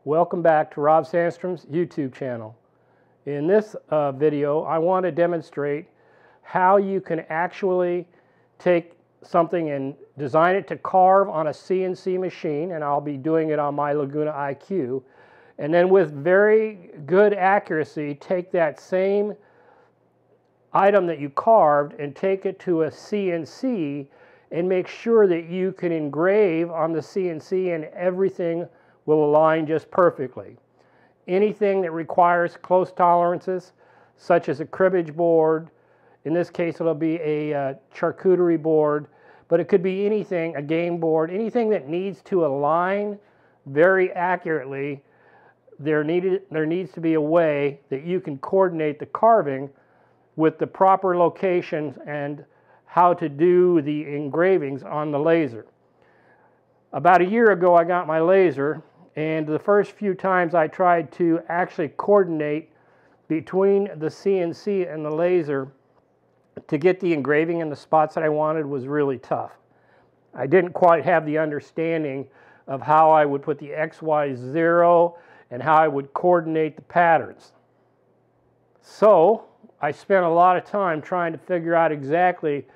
Welcome back to Rob Sandstrom's YouTube channel. In this video, I want to demonstrate how you can actually take something and design it to carve on a CNC machine, and I'll be doing it on my Laguna IQ, and then with very good accuracy take that same item that you carved and take it to a CNC and make sure that you can engrave on the CNC and everything will align just perfectly. Anything that requires close tolerances, such as a cribbage board, in this case it'll be a charcuterie board, but it could be anything, a game board, anything that needs to align very accurately, there needs to be a way that you can coordinate the carving with the proper locations and how to do the engravings on the laser. About a year ago I got my laser, and the first few times I tried to actually coordinate between the CNC and the laser to get the engraving in the spots that I wanted was really tough. I didn't quite have the understanding of how I would put the XY0 and how I would coordinate the patterns. So I spent a lot of time trying to figure out exactly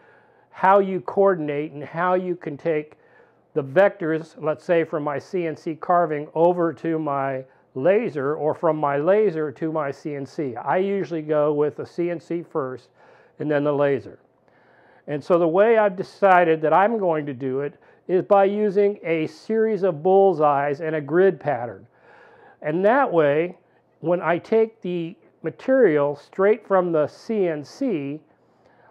how you coordinate and how you can take the vectors, let's say from my CNC carving over to my laser, or from my laser to my CNC. I usually go with the CNC first and then the laser. And so the way I've decided that I'm going to do it is by using a series of bullseyes and a grid pattern. And that way, when I take the material straight from the CNC,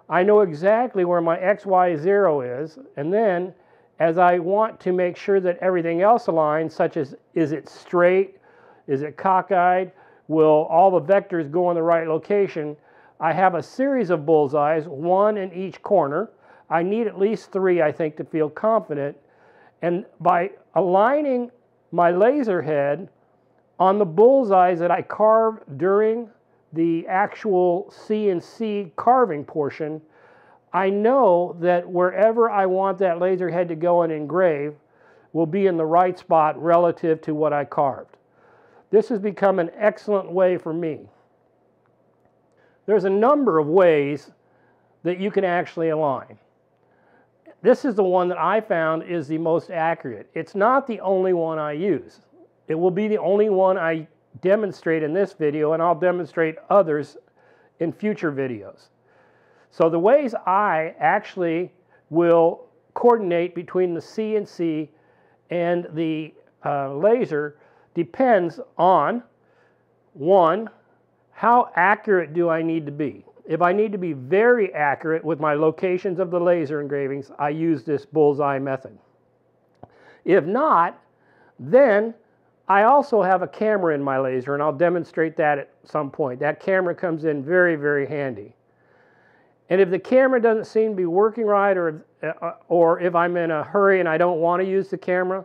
I know exactly where my XY0 is, and then as I want to make sure that everything else aligns, such as is it straight, is it cockeyed, will all the vectors go in the right location, I have a series of bullseyes, one in each corner. I need at least 3, I think, to feel confident. And by aligning my laser head on the bullseyes that I carve during the actual CNC carving portion, I know that wherever I want that laser head to go and engrave will be in the right spot relative to what I carved. This has become an excellent way for me. There's a number of ways that you can actually align. This is the one that I found is the most accurate. It's not the only one I use. It will be the only one I demonstrate in this video, and I'll demonstrate others in future videos. So the ways I actually will coordinate between the CNC and the laser depends on, one, how accurate do I need to be? If I need to be very accurate with my locations of the laser engravings, I use this bullseye method. If not, then I also have a camera in my laser, and I'll demonstrate that at some point. That camera comes in very, very handy. And if the camera doesn't seem to be working right, or if I'm in a hurry and I don't want to use the camera,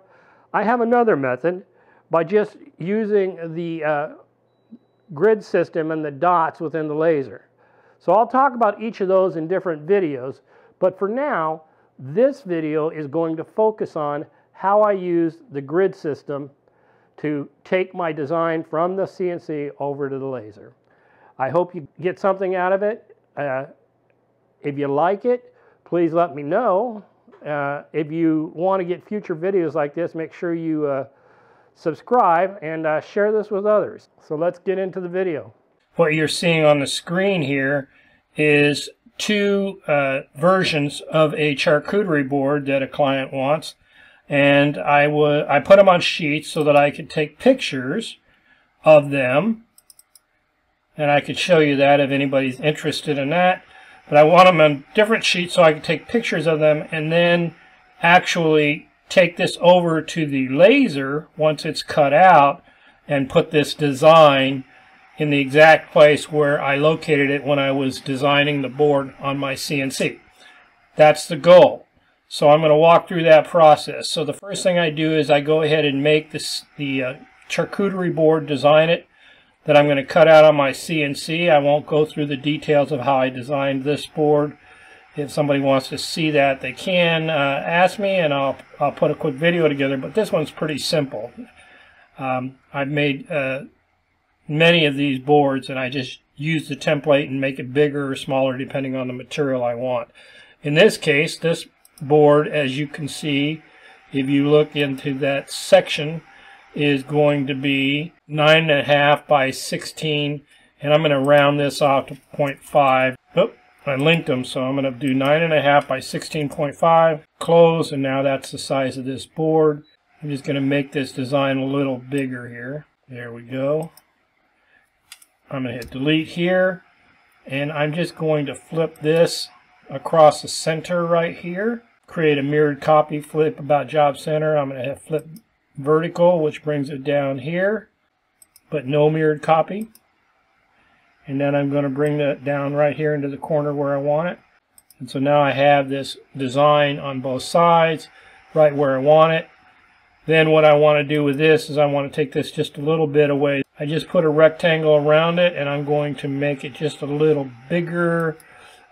I have another method by just using the grid system and the dots within the laser. So I'll talk about each of those in different videos, but for now, this video is going to focus on how I use the grid system to take my design from the CNC over to the laser. I hope you get something out of it. If you like it, please let me know. If you want to get future videos like this, make sure you subscribe and share this with others. So let's get into the video. What you're seeing on the screen here is 2 versions of a charcuterie board that a client wants. And I put them on sheets so that I could take pictures of them. And I could show you that if anybody's interested in that. But I want them on different sheets so I can take pictures of them and then actually take this over to the laser once it's cut out and put this design in the exact place where I located it when I was designing the board on my CNC. That's the goal. So I'm going to walk through that process. So the first thing I do is I go ahead and make the charcuterie board, design it, that I'm going to cut out on my CNC. I won't go through the details of how I designed this board. If somebody wants to see that, they can ask me, and I'll put a quick video together. But this one's pretty simple. I've made many of these boards, and I just use the template and make it bigger or smaller depending on the material I want. In this case, this board, as you can see, if you look into that section, is going to be 9.5 by 16, and I'm going to round this off to 0.5. Oh, I linked them, so I'm going to do 9.5 by 16.5, close, and now that's the size of this board. I'm just going to make this design a little bigger here. There we go. I'm going to hit delete here, and I'm just going to flip this across the center right here. Create a mirrored copy, flip about job center. I'm going to hit flip vertical, which brings it down here, but no mirrored copy. And then I'm going to bring that down right here into the corner where I want it. And so now I have this design on both sides, right where I want it. Then what I want to do with this is I want to take this just a little bit away. I just put a rectangle around it, and I'm going to make it just a little bigger.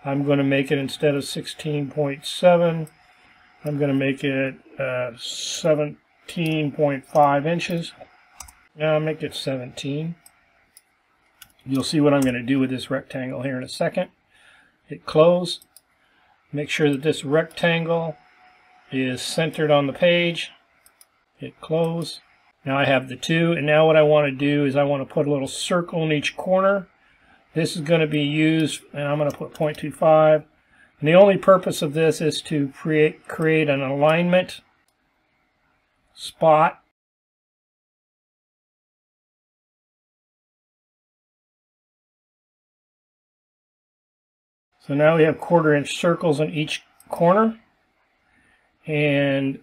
I'm going to make it, instead of 16.7, I'm going to make it 17.5 inches. Now I'll make it 17. You'll see what I'm going to do with this rectangle here in a second. Hit close. Make sure that this rectangle is centered on the page. Hit close. Now I have the two, and now what I want to do is I want to put a little circle in each corner. This is going to be used, and I'm going to put 0.25. And the only purpose of this is to create an alignment spot. So now we have 1/4 inch circles in each corner, and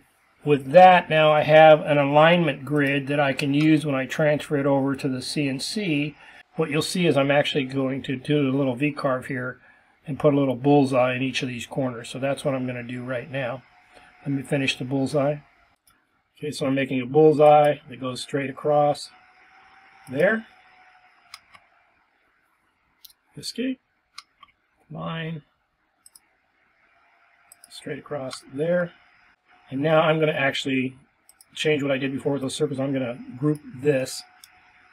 with that, now I have an alignment grid that I can use when I transfer it over to the CNC. What you'll see is I'm actually going to do a little vCarve here and put a little bullseye in each of these corners. So that's what I'm going to do right now. Let me finish the bullseye. Okay, so I'm making a bullseye that goes straight across there. Escape. Line. Straight across there. And now I'm going to actually change what I did before with those circles. I'm going to group this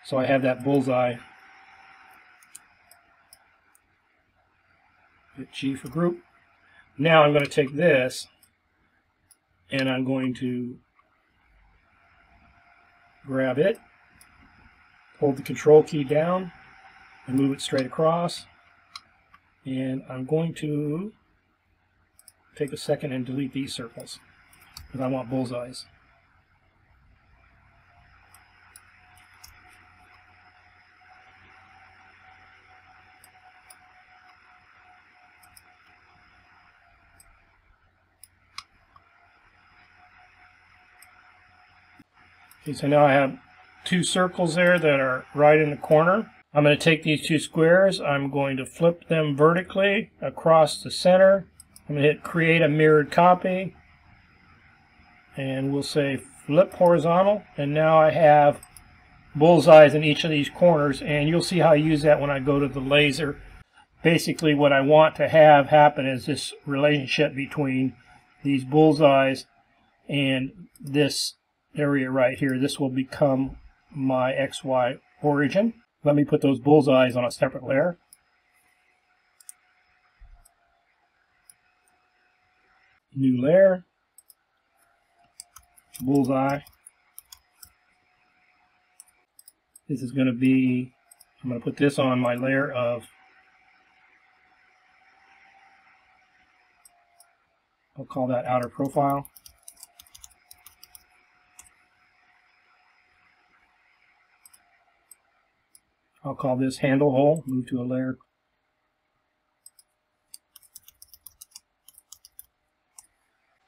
so I have that bullseye. Hit G for group. Now I'm going to take this and I'm going to grab it, hold the control key down, and move it straight across. And I'm going to take a second and delete these circles, because I want bullseyes. Okay, so now I have two circles there that are right in the corner. I'm going to take these two squares, I'm going to flip them vertically across the center. I'm going to hit create a mirrored copy, and we'll say flip horizontal, and now I have bullseyes in each of these corners, and you'll see how I use that when I go to the laser. Basically what I want to have happen is this relationship between these bullseyes and this area right here. This will become my XY origin. Let me put those bullseyes on a separate layer. New layer. Bullseye. This is going to be, I'm going to put this on my layer of, I'll call that outer profile. I'll call this handle hole, move to a layer.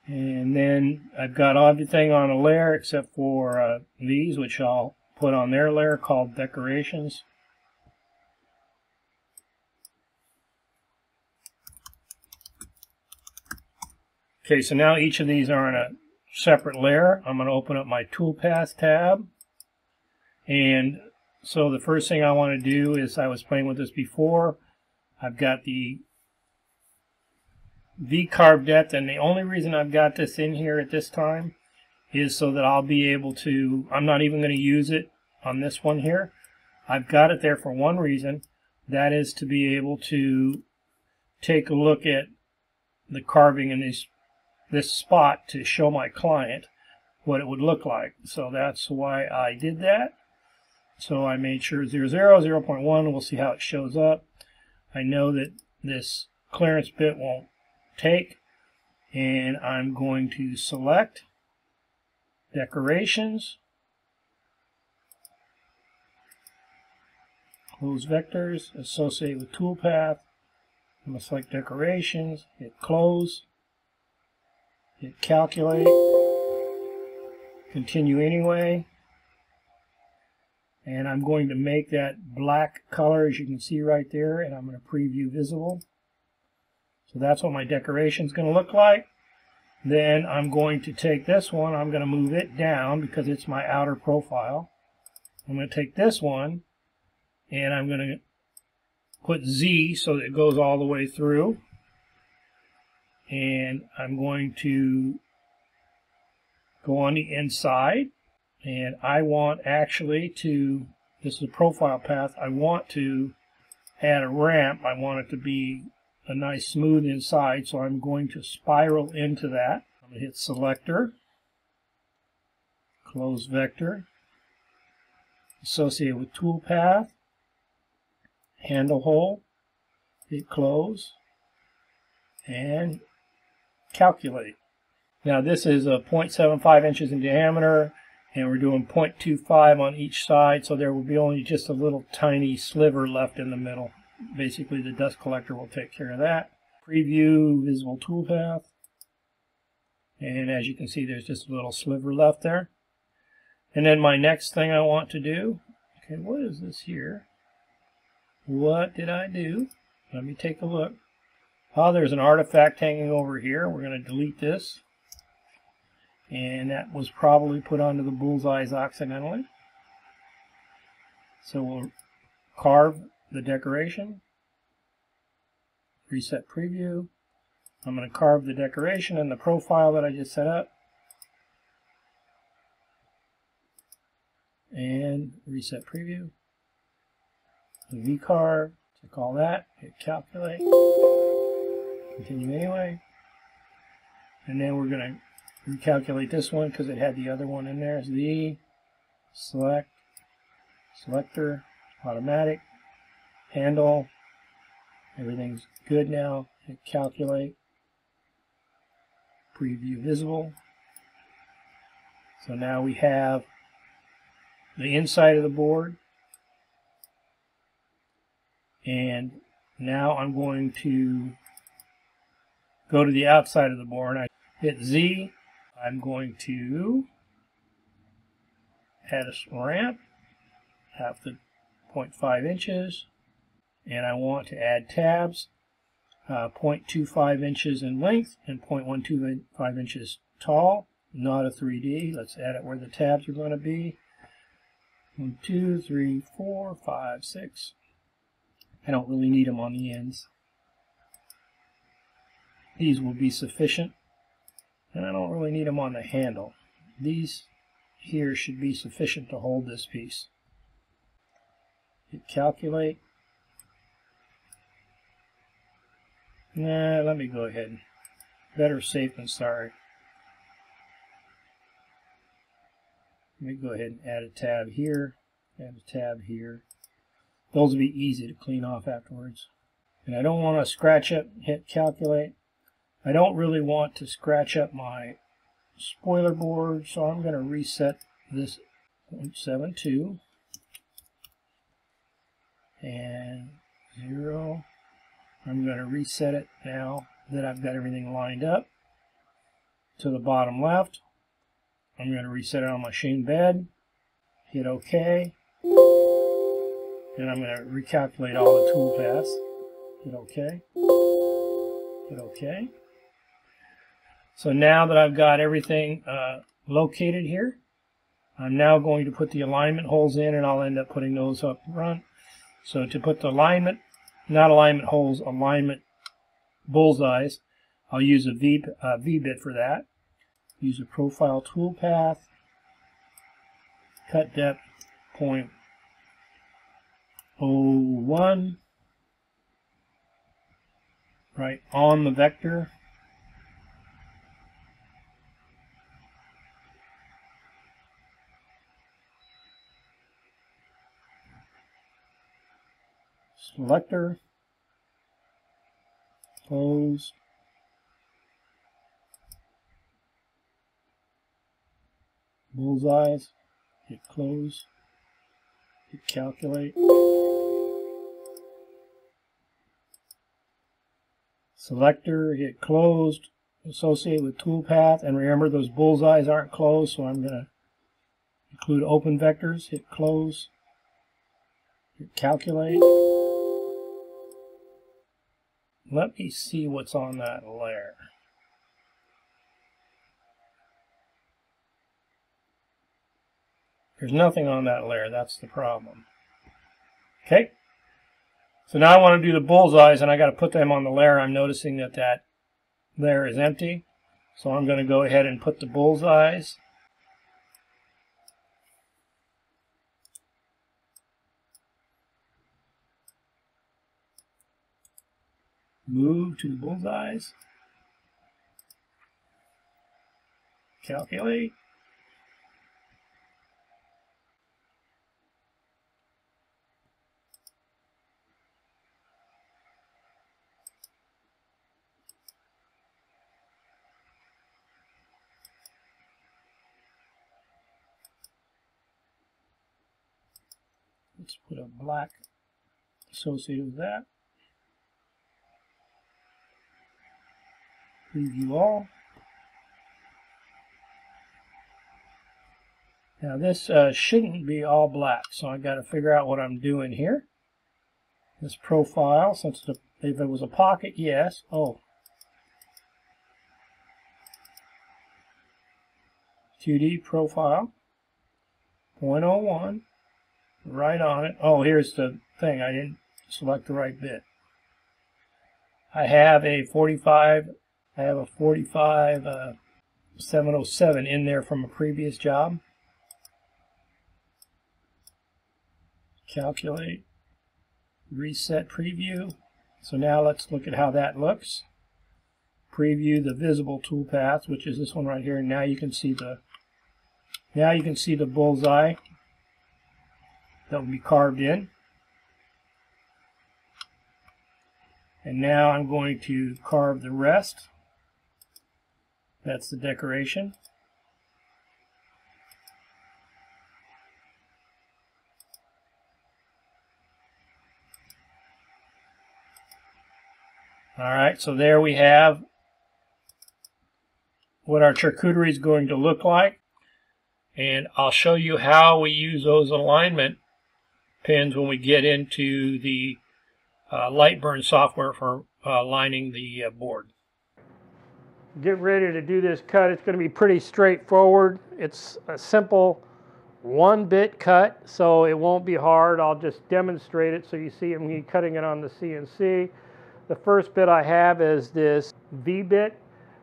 And then I've got everything on a layer except for these, which I'll put on their layer called decorations. Okay, so now each of these are on a separate layer. I'm going to open up my Toolpath tab. And so the first thing I want to do is, I was playing with this before, I've got the vCarve depth, and the only reason I've got this in here at this time is so that I'll be able to, I'm not even going to use it on this one here. I've got it there for one reason. That is to be able to take a look at the carving in this spot to show my client what it would look like. So that's why I did that. So I made sure 00, 0.1, we'll see how it shows up. I know that this clearance bit won't take, and I'm going to select Decorations, Close Vectors, Associate with Toolpath. I'm going to select Decorations, hit Close, hit Calculate, Continue Anyway. And I'm going to make that black color, as you can see right there, and I'm going to preview visible. So that's what my decoration is going to look like. Then I'm going to take this one, I'm going to move it down because it's my outer profile. I'm going to take this one, and I'm going to put Z so that it goes all the way through. And I'm going to go on the inside. And I want actually to, this is a profile path, I want to add a ramp. I want it to be a nice smooth inside, so I'm going to spiral into that. I'm going to hit Selector, Close Vector, Associate with Toolpath, Handle Hole, hit Close, and Calculate. Now this is a 0.75 inches in diameter, and we're doing 0.25 on each side, so there will be only just a little tiny sliver left in the middle. Basically, the dust collector will take care of that. Preview visible toolpath, and as you can see, there's just a little sliver left there. And then my next thing I want to do, okay, what is this here? What did I do? Let me take a look. Oh, there's an artifact hanging over here. We're going to delete this. And that was probably put onto the bullseyes accidentally. So we'll carve the decoration. Reset preview. I'm going to carve the decoration and the profile that I just set up. And reset preview. The vCarve. Check all that. Hit calculate. Continue anyway. And then we're going to recalculate this one because it had the other one in there. Z, select, selector, automatic, handle. Everything's good now. Hit calculate. Preview visible. So now we have the inside of the board. And now I'm going to go to the outside of the board. I hit Z. I'm going to add a ramp, half the 0.5 inches, and I want to add tabs, 0.25 inches in length and 0.125 inches tall, not a 3D. Let's add it where the tabs are going to be. 1, 2, 3, 4, 5, 6. I don't really need them on the ends. These will be sufficient. And I don't really need them on the handle. These here should be sufficient to hold this piece. Hit calculate. Nah, let me go ahead. Better safe than sorry. Let me go ahead and add a tab here, add a tab here. Those will be easy to clean off afterwards. And I don't want to scratch it. Hit calculate. I don't really want to scratch up my spoiler board, so I'm going to reset this 0.72 and 0. I'm going to reset it now that I've got everything lined up to the bottom left. I'm going to reset it on my machine bed, hit OK, and I'm going to recalculate all the tool paths. Hit OK, hit OK. So now that I've got everything located here, I'm now going to put the alignment holes in, and I'll end up putting those up front. So to put the alignment, not alignment holes, alignment bullseyes, I'll use a V bit for that. use a profile toolpath, cut depth 0.01, right on the vector. Selector, close, bullseyes, hit close, hit calculate, selector, hit closed, associate with toolpath, and remember those bullseyes aren't closed, so I'm going to include open vectors, hit close, hit calculate. Let me see what's on that layer. There's nothing on that layer, that's the problem. Okay, so now I want to do the bullseyes, and I got to put them on the layer. I'm noticing that that layer is empty, so I'm going to go ahead and put the bullseyes. Move to the bullseyes, calculate, let's put a black associated with that. Preview all. Now this shouldn't be all black, so I got to figure out what I'm doing here. This profile, since if it was a pocket, yes. Oh, 2D profile, 0.01, right on it. Oh, here's the thing. I didn't select the right bit. I have a 45. I have a 707 in there from a previous job. Calculate, reset preview. So now let's look at how that looks. Preview the visible toolpath, which is this one right here. Now you can see the bullseye that will be carved in. And now I'm going to carve the rest. That's the decoration. Alright, so there we have what our charcuterie is going to look like. And I'll show you how we use those alignment pins when we get into the Lightburn software for aligning the board. Get ready to do this cut. It's going to be pretty straightforward. It's a simple 1-bit cut, so it won't be hard. I'll just demonstrate it so you see me cutting it on the CNC. The first bit I have is this V-bit,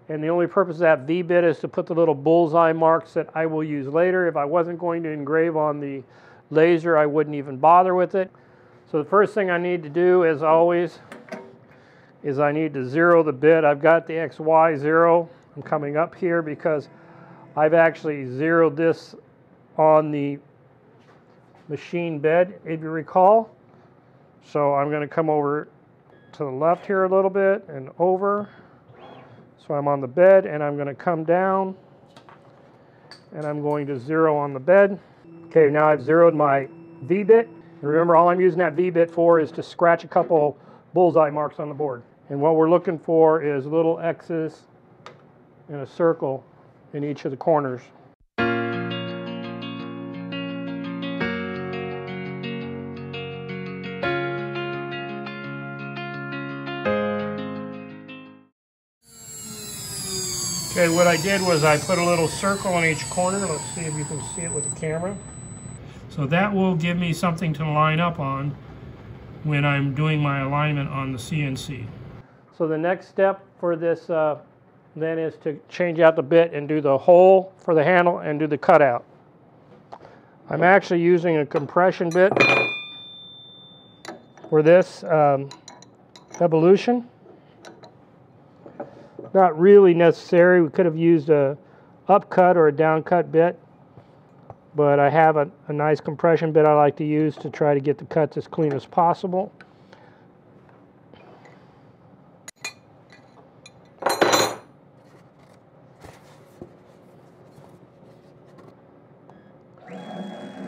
and the only purpose of that V-bit is to put the little bullseye marks that I will use later. If I wasn't going to engrave on the laser, I wouldn't even bother with it. So the first thing I need to do, as always, is I need to zero the bit. I've got the XY zero. I'm coming up here because I've actually zeroed this on the machine bed, if you recall. So I'm going to come over to the left here a little bit and over. So I'm on the bed, and I'm going to come down, and I'm going to zero on the bed. Okay, now I've zeroed my V-bit. Remember, all I'm using that V-bit for is to scratch a couple bullseye marks on the board. And what we're looking for is little X's and a circle in each of the corners. Okay, what I did was I put a little circle in each corner. Let's see if you can see it with the camera. So that will give me something to line up on when I'm doing my alignment on the CNC. So the next step for this then is to change out the bit and do the hole for the handle and do the cutout. I'm actually using a compression bit for this evolution. Not really necessary. We could have used a upcut or a downcut bit, but I have a nice compression bit I like to use to try to get the cuts as clean as possible.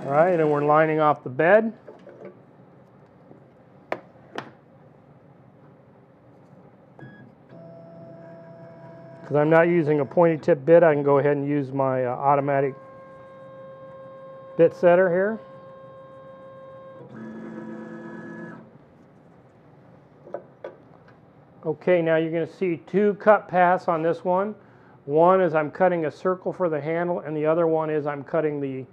All right, and we're lining off the bed. Because I'm not using a pointy tip bit, I can go ahead and use my automatic bit setter here. Okay, now you're going to see two cut paths on this one. One is I'm cutting a circle for the handle, and the other one is I'm cutting the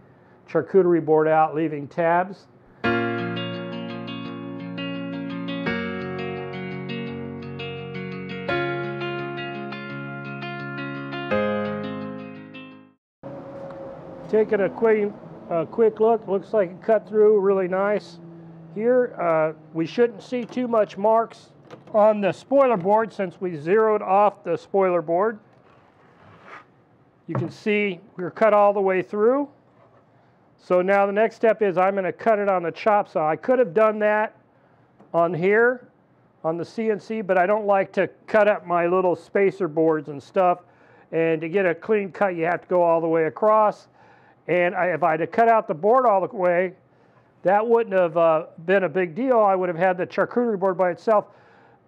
charcuterie board out, leaving tabs. Taking a quick look, looks like it cut through really nice. Here, we shouldn't see too much marks on the spoiler board since we zeroed off the spoiler board. You can see we're cut all the way through. So now the next step is I'm going to cut it on the chop saw. I could have done that on here, on the CNC, but I don't like to cut up my little spacer boards and stuff. And to get a clean cut, you have to go all the way across. And if I had cut out the board all the way, that wouldn't have been a big deal. I would have had the charcuterie board by itself.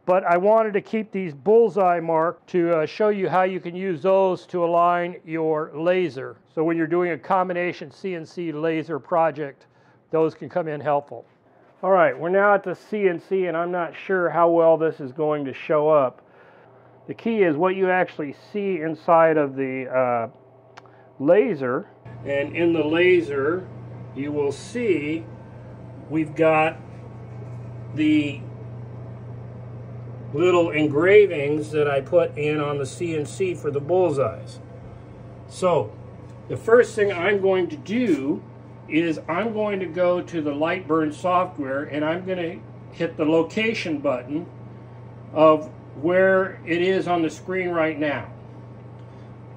But I wanted to keep these bullseye marks to show you how you can use those to align your laser. So when you're doing a combination CNC laser project, those can come in helpful. All right, we're now at the CNC, and I'm not sure how well this is going to show up. The key is what you actually see inside of the laser. And in the laser, you will see we've got the little engravings that I put in on the CNC for the bullseyes. So the first thing I'm going to do is I'm going to go to the Lightburn software, and I'm going to hit the location button of where it is on the screen right now.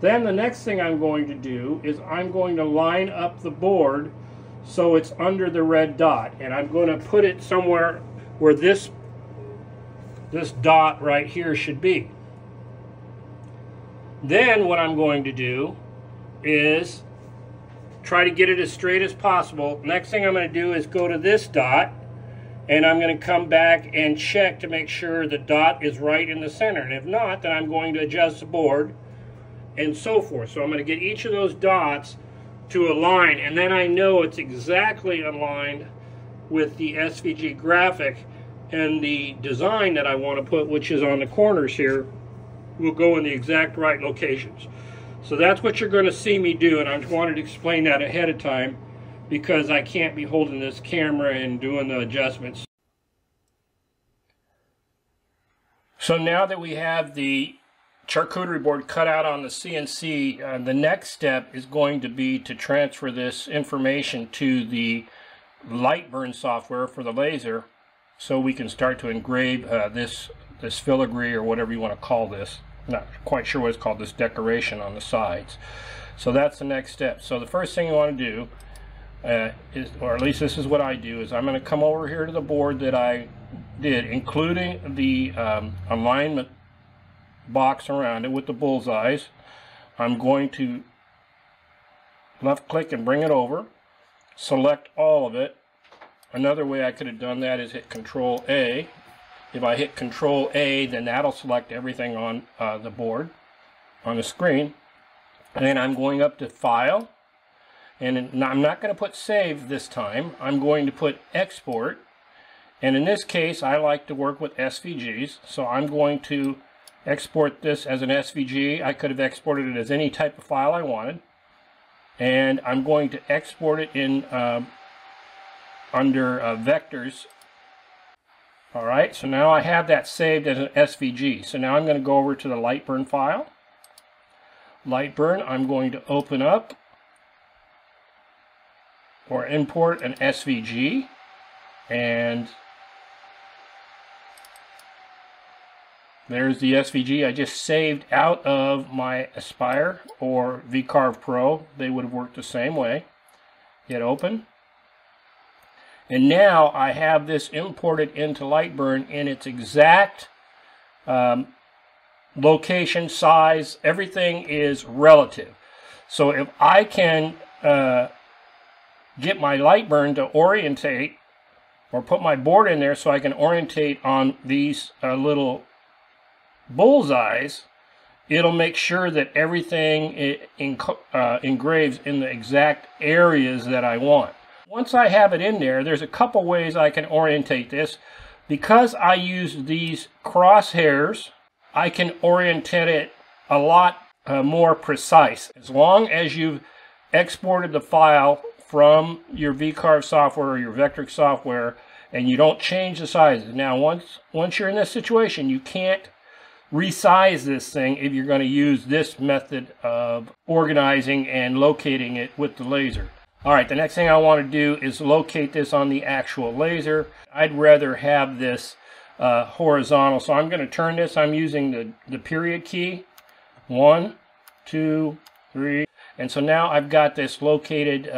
Then the next thing I'm going to do is I'm going to line up the board so it's under the red dot, and I'm going to put it somewhere where this dot right here should be. Then what I'm going to do is try to get it as straight as possible. Next thing I'm going to do is go to this dot, and I'm going to come back and check to make sure the dot is right in the center. And if not, then I'm going to adjust the board and so forth. So I'm going to get each of those dots to align, and then I know it's exactly aligned with the SVG graphic, and the design that I want to put, which is on the corners here, will go in the exact right locations. So that's what you're going to see me do, and I wanted to explain that ahead of time because I can't be holding this camera and doing the adjustments. So now that we have the charcuterie board cut out on the CNC, the next step is going to be to transfer this information to the Lightburn software for the laser, so we can start to engrave this filigree, or whatever you want to call this. I'm not quite sure what it's called, this decoration on the sides. So that's the next step. So the first thing you want to do is, or at least this is what I do, is I'm going to come over here to the board that I did, including the alignment box around it with the bullseyes. I'm going to left click and bring it over, select all of it. Another way I could have done that is hit Control A. If I hit Control A, then that'll select everything on the board, on the screen. And then I'm going up to File, and I'm not going to put Save this time. I'm going to put Export, and in this case I like to work with SVGs, so I'm going to export this as an SVG. I could have exported it as any type of file I wanted, and I'm going to export it in under vectors. Alright, so now I have that saved as an SVG. So now I'm going to go over to the Lightburn file, Lightburn, I'm going to open up or import an SVG, and there's the SVG I just saved out of my Aspire or vCarve Pro. They would have worked the same way. Hit open. And now I have this imported into Lightburn in its exact location, size. Everything is relative. So if I can get my Lightburn to orientate, or put my board in there so I can orientate on these little bullseyes, it'll make sure that everything engraves in the exact areas that I want. Once I have it in there, there's a couple ways I can orientate this. Because I use these crosshairs, I can orientate it a lot more precise. As long as you've exported the file from your vCarve software or your Vectric software and you don't change the sizes. Now once you're in this situation, you can't resize this thing if you're going to use this method of organizing and locating it with the laser. Alright, the next thing I want to do is locate this on the actual laser. I'd rather have this horizontal, so I'm going to turn this. I'm using the period key. 1, 2, 3. And so now I've got this located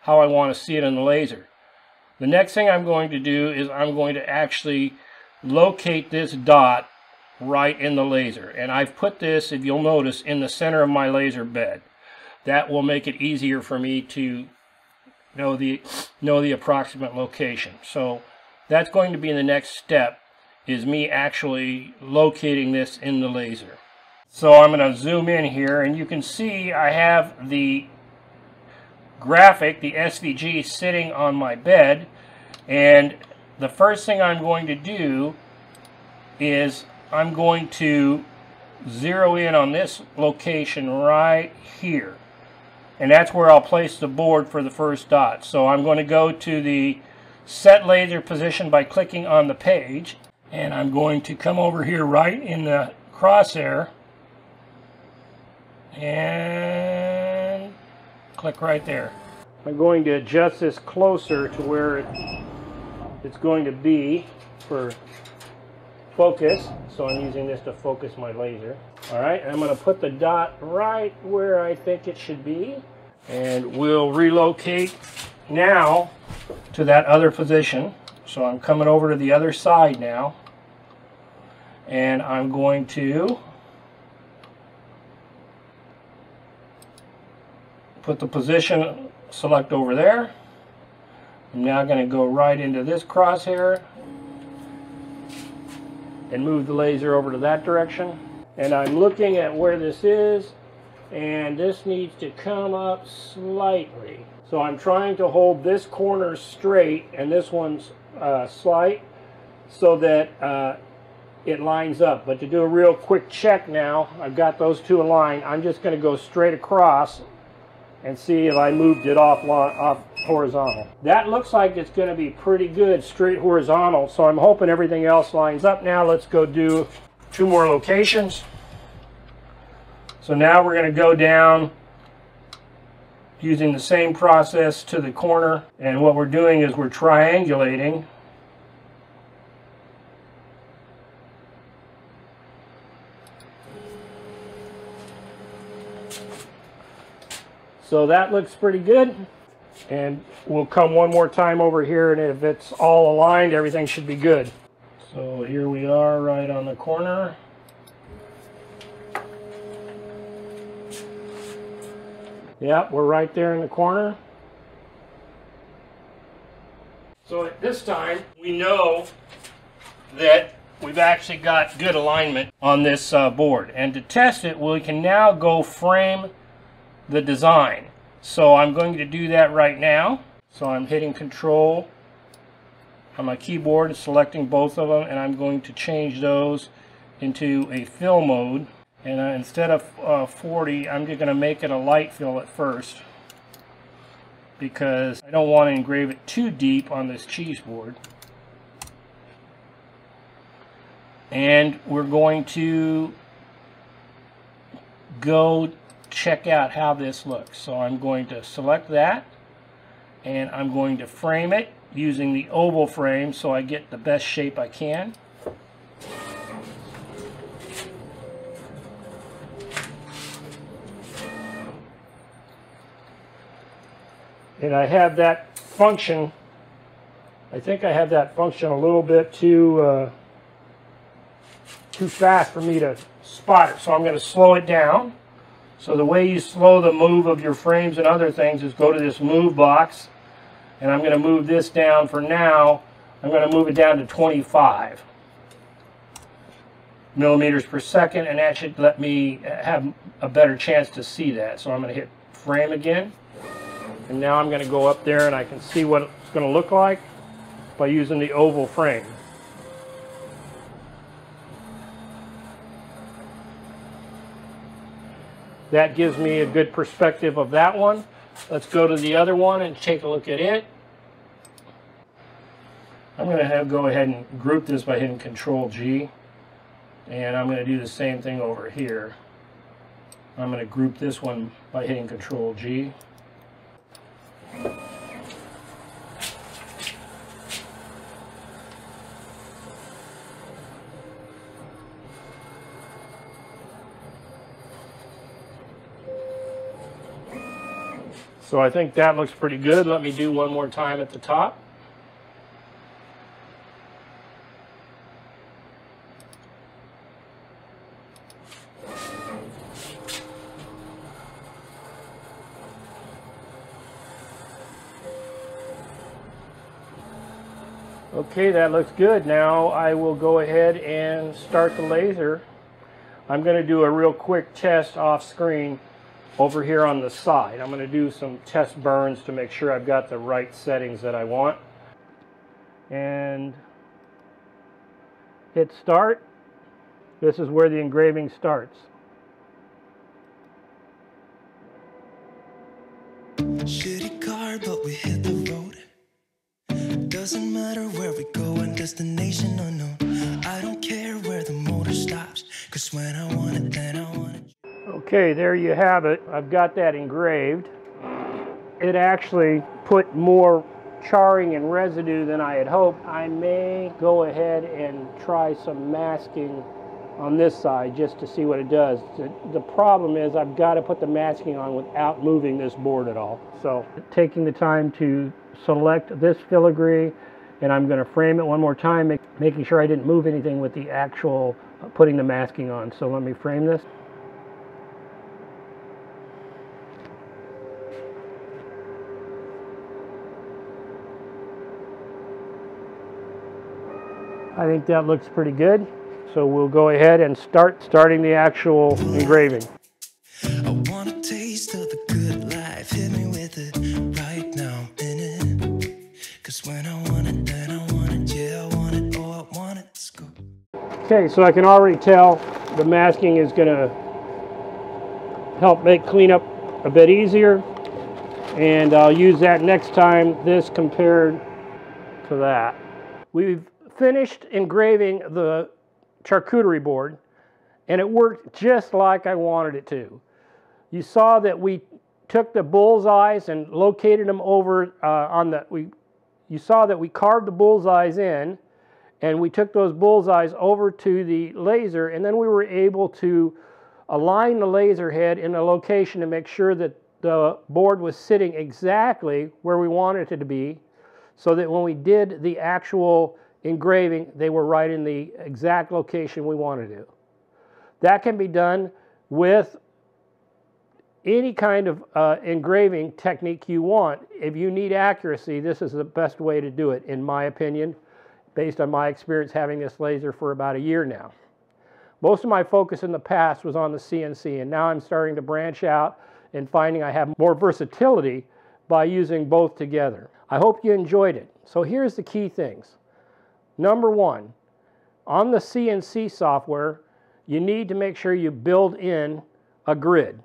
how I want to see it in the laser. The next thing I'm going to do is I'm going to actually locate this dot right in the laser. And I've put this, if you'll notice, in the center of my laser bed. That will make it easier for me to know the approximate location. So that's going to be the next step, is me actually locating this in the laser. So I'm going to zoom in here, and you can see I have the graphic, the SVG, sitting on my bed. And the first thing I'm going to do is I'm going to zero in on this location right here. And that's where I'll place the board for the first dot. So I'm going to go to the set laser position by clicking on the page. And I'm going to come over here right in the crosshair and click right there. I'm going to adjust this closer to where it's going to be for focus. So I'm using this to focus my laser. Alright, I'm going to put the dot right where I think it should be. And we'll relocate now to that other position. So I'm coming over to the other side now. And I'm going to put the position select over there. I'm now going to go right into this crosshair and move the laser over to that direction. And I'm looking at where this is, and this needs to come up slightly. So I'm trying to hold this corner straight and this one's slight so that it lines up. But to do a real quick check now, I've got those two aligned. I'm just going to go straight across and see if I moved it off horizontal. That looks like it's going to be pretty good straight horizontal, so I'm hoping everything else lines up. Now let's go do 2 more locations. So now we're going to go down using the same process to the corner, and what we're doing is we're triangulating. So that looks pretty good, and we'll come one more time over here, and if it's all aligned, everything should be good. So here we are right on the corner. Yep, we're right there in the corner. So at this time, we know that we've actually got good alignment on this board. And to test it, we can now go frame the design. So I'm going to do that right now. So I'm hitting Control on my keyboard and selecting both of them, and I'm going to change those into a fill mode. And instead of 40, I'm just going to make it a light fill at first, because I don't want to engrave it too deep on this cheese board. And we're going to go check out how this looks. So I'm going to select that, and I'm going to frame it using the oval frame so I get the best shape I can. And I have that function, I think I have that function a little bit too fast for me to spot it. So I'm going to slow it down. So the way you slow the move of your frames and other things is go to this move box, and I'm going to move this down for now. I'm going to move it down to 25 millimeters per second, and that should let me have a better chance to see that. So I'm going to hit frame again. And now I'm going to go up there and I can see what it's going to look like by using the oval frame. That gives me a good perspective of that one. Let's go to the other one and take a look at it. I'm going to go ahead and group this by hitting Control G. And I'm going to do the same thing over here. I'm going to group this one by hitting Control G. So I think that looks pretty good. Let me do one more time at the top. Okay, that looks good. Now I will go ahead and start the laser. I'm going to do a real quick test off screen over here on the side. I'm going to do some test burns to make sure I've got the right settings that I want. And hit start. This is where the engraving starts. Shitty car, but we hit the road. Doesn't matter where we go and destination unknown. I don't care where the motor stops, 'cause when I want it, then I want it. Okay, there you have it. I've got that engraved. It actually put more charring and residue than I had hoped. I may go ahead and try some masking on this side just to see what it does. The problem is I've got to put the masking on without moving this board at all. So taking the time to select this filigree, and I'm going to frame it one more time, making sure I didn't move anything with the actual putting the masking on. So let me frame this. I think that looks pretty good. So we'll go ahead and starting the actual engraving. I want a taste of the good life. Hit me with it right now, in it. 'Cause when I want it, then I want it. Yeah, I want it. Oh, I want it. Let's go. Okay, so I can already tell the masking is going to help make cleanup a bit easier. And I'll use that next time, this compared to that. We've finished engraving the charcuterie board, and it worked just like I wanted it to. You saw that we took the bullseyes and located them over you saw that we carved the bullseyes in, and we took those bullseyes over to the laser, and then we were able to align the laser head in a location to make sure that the board was sitting exactly where we wanted it to be, so that when we did the actual engraving, they were right in the exact location we wanted to. That can be done with any kind of engraving technique you want. If you need accuracy, this is the best way to do it, in my opinion, based on my experience having this laser for about a year now. Most of my focus in the past was on the CNC, and now I'm starting to branch out and finding I have more versatility by using both together. I hope you enjoyed it. So here's the key things. Number one, on the CNC software, you need to make sure you build in a grid,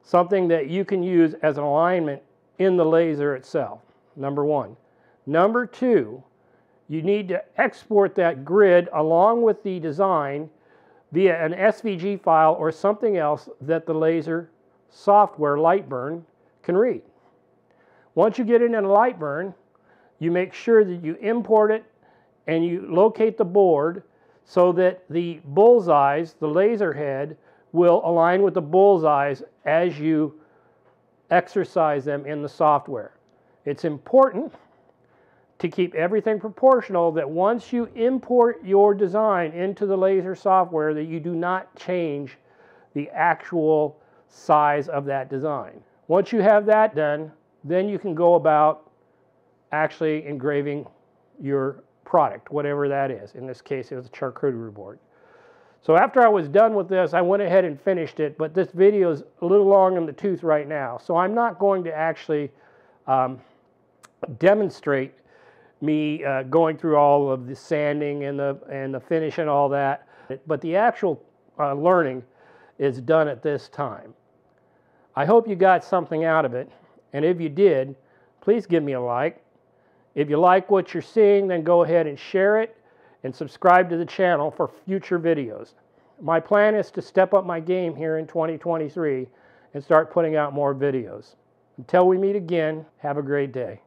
something that you can use as an alignment in the laser itself, number one. Number two, you need to export that grid along with the design via an SVG file or something else that the laser software Lightburn can read. Once you get it in Lightburn, you make sure that you import it and you locate the board so that the bullseyes, the laser head, will align with the bullseyes as you exercise them in the software. It's important to keep everything proportional, that once you import your design into the laser software, that you do not change the actual size of that design. Once you have that done, then you can go about actually engraving your product, whatever that is. In this case, it was a charcuterie board. So after I was done with this, I went ahead and finished it, but this video is a little long in the tooth right now, so I'm not going to actually demonstrate me going through all of the sanding and the finish and all that, but the actual learning is done at this time. I hope you got something out of it, and if you did, please give me a like. If you like what you're seeing, then go ahead and share it and subscribe to the channel for future videos. My plan is to step up my game here in 2023 and start putting out more videos. Until we meet again, have a great day.